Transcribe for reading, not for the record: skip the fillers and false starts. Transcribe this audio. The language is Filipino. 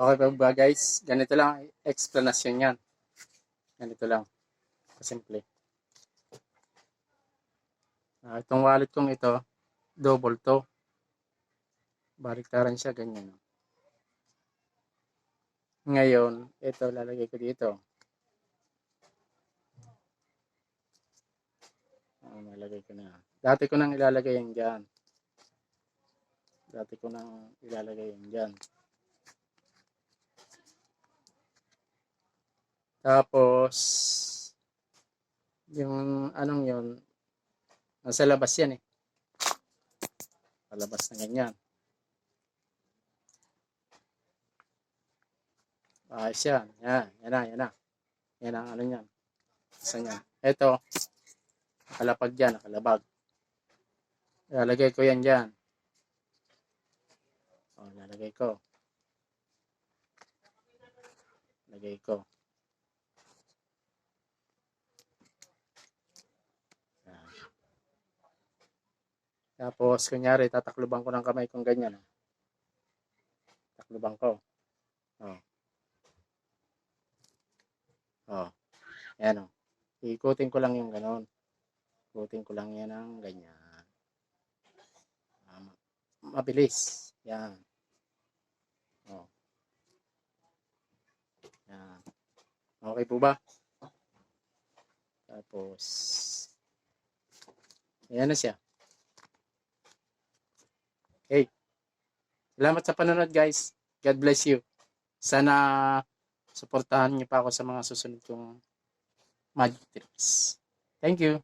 Okay pa ba guys? Ganito lang explanation yan. Ganito lang. Kasimple. Itong wallet kong ito, double to. Baliktaran siya, ganyan. Ngayon, ito lalagay ko dito. Nalagay ko na. Dati ko nang ilalagay yan dyan. Tapos, yung anong yun, nasa labas yan eh. Palabas na ganyan. Ayos yan. Yan na. Yan ang ano yan. Isa yan. Ito, nakalapag dyan, nakalabag. Lalagay ko yan dyan. Lalagay ko. Tapos, kunyari, tatakluban ko ng kamay kong ganyan. Takluban ko. Ayan o. Ikutin ko lang yung ganon. Ikutin ko lang yan ng ganyan. Mabilis. Yan. Yan. Okay po ba? Tapos, ayan na siya. Okay. Salamat sa panonood guys. God bless you. Sana suportahan niyo pa ako sa mga susunod kong magic tips. Thank you.